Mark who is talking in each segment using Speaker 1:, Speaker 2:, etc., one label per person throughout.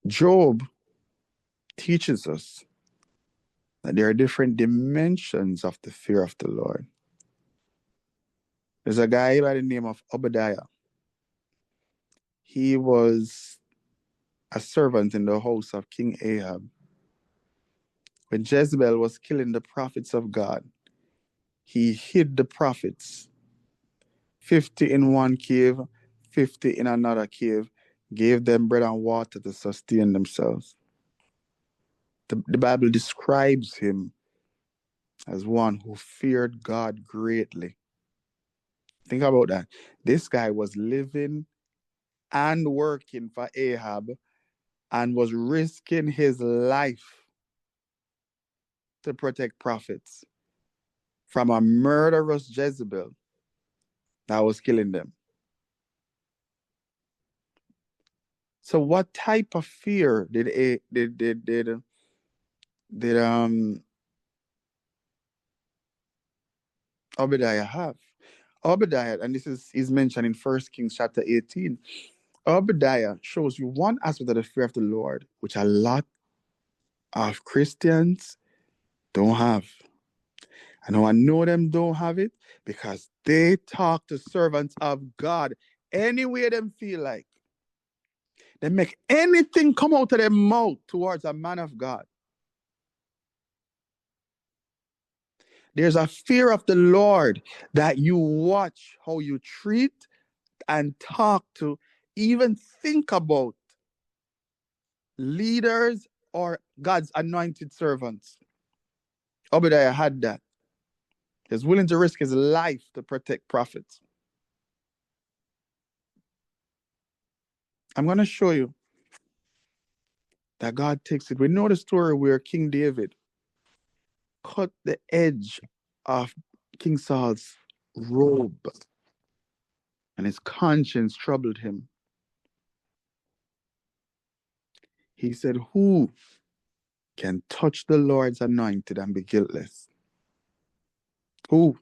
Speaker 1: Job teaches us that there are different dimensions of the fear of the Lord. There's a guy by the name of Obadiah. He was a servant in the house of King Ahab. When Jezebel was killing the prophets of God, he hid the prophets, 50 in one cave, 50 in another cave, gave them bread and water to sustain themselves. The Bible describes him as one who feared God greatly. Think about that. This guy was living and working for Ahab and was risking his life to protect prophets from a murderous Jezebel that was killing them. So what type of fear did Obadiah have? Obadiah, and this is mentioned in 1 Kings chapter 18. Obadiah shows you one aspect of the fear of the Lord, which a lot of Christians don't have. And I know them don't have it because they talk to servants of God any way them feel like. They make anything come out of their mouth towards a man of God. There's a fear of the Lord that you watch how you treat and talk to, even think about leaders or God's anointed servants. Obadiah had that. He's willing to risk his life to protect prophets. I'm going to show you that God takes it. We know the story where King David cut the edge of King Saul's robe and his conscience troubled him. He said, who can touch the Lord's anointed and be guiltless? Who?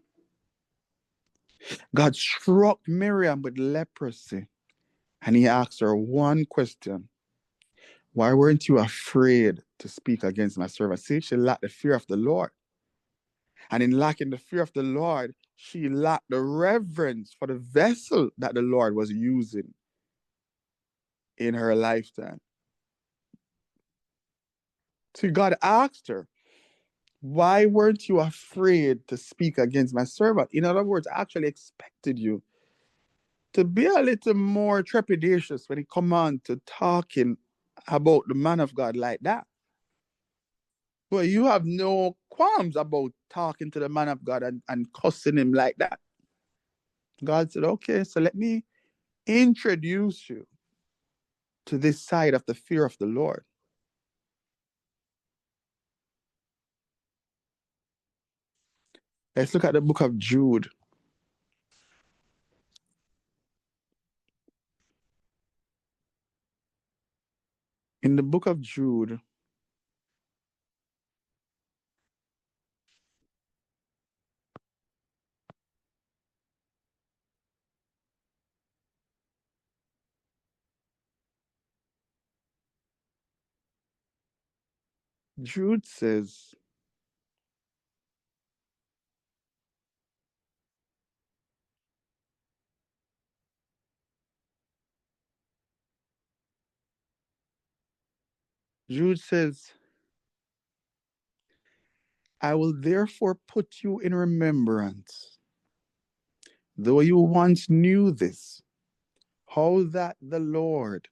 Speaker 1: God struck Miriam with leprosy and he asked her one question. Why weren't you afraid to speak against my servant? See, she lacked the fear of the Lord. And in lacking the fear of the Lord, she lacked the reverence for the vessel that the Lord was using in her lifetime. See, God asked her, why weren't you afraid to speak against my servant? In other words, I actually expected you to be a little more trepidatious when it comes on to talking about the man of God like that. But you have no qualms about talking to the man of God and cussing him like that. God said, okay, so let me introduce you to this side of the fear of the Lord. Let's look at the book of Jude. In the book of Jude, Jude says, I will therefore put you in remembrance, though you once knew this, how that the Lord,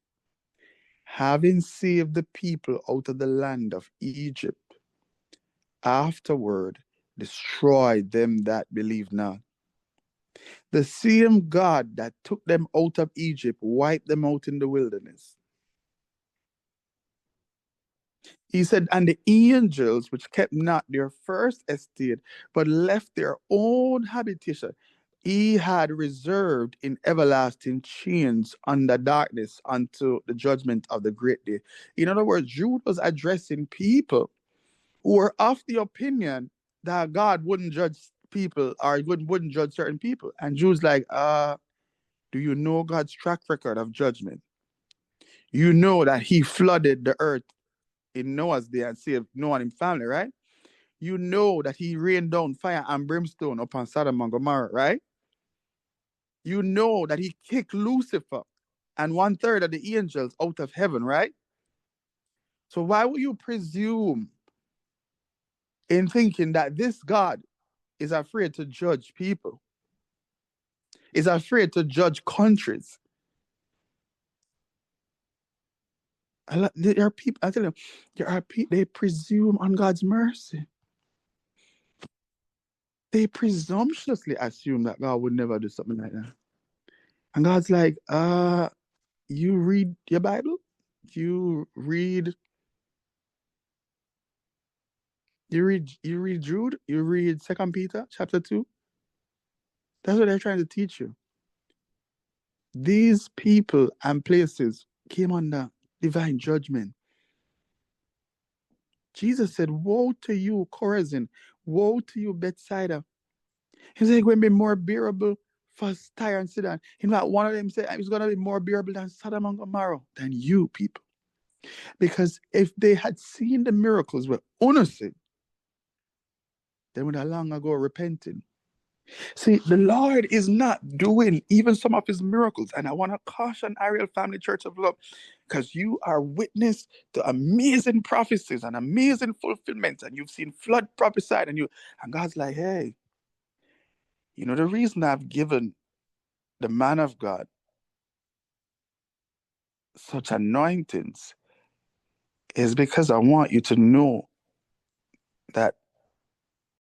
Speaker 1: having saved the people out of the land of Egypt, afterward destroyed them that believed not. The same God that took them out of Egypt wiped them out in the wilderness. He said, and the angels which kept not their first estate, but left their own habitation, he had reserved in everlasting chains under darkness unto the judgment of the great day. In other words, Jude was addressing people who were of the opinion that God wouldn't judge people or wouldn't judge certain people. And Jude's like, do you know God's track record of judgment? You know that he flooded the earth in Noah's day and saved Noah and his family, right? You know that he rained down fire and brimstone upon Sodom and Gomorrah, right? You know that he kicked Lucifer and 1/3 of the angels out of heaven, right? So why would you presume in thinking that this God is afraid to judge people, is afraid to judge countries? There are people, I tell you, there are people, they presume on God's mercy. They presumptuously assume that God would never do something like that. And God's like, you read your Bible? You read Jude? You read 2 Peter chapter 2? That's what they're trying to teach you. These people and places came under divine judgment. Jesus said, woe to you, Chorazin. Woe to you, Bethsaida. He's like, going to be more bearable for Tyre and Sidon. In fact, one of them said, it's going to be more bearable than Sodom and Gomorrah, than you people. Because if they had seen the miracles were innocent, they would have long ago repented. See, the Lord is not doing even some of his miracles. And I want to caution Ariel Family Church of Love, because you are witness to amazing prophecies and amazing fulfillments. And you've seen flood prophesied. And God's like, hey, you know, the reason I've given the man of God such anointings is because I want you to know that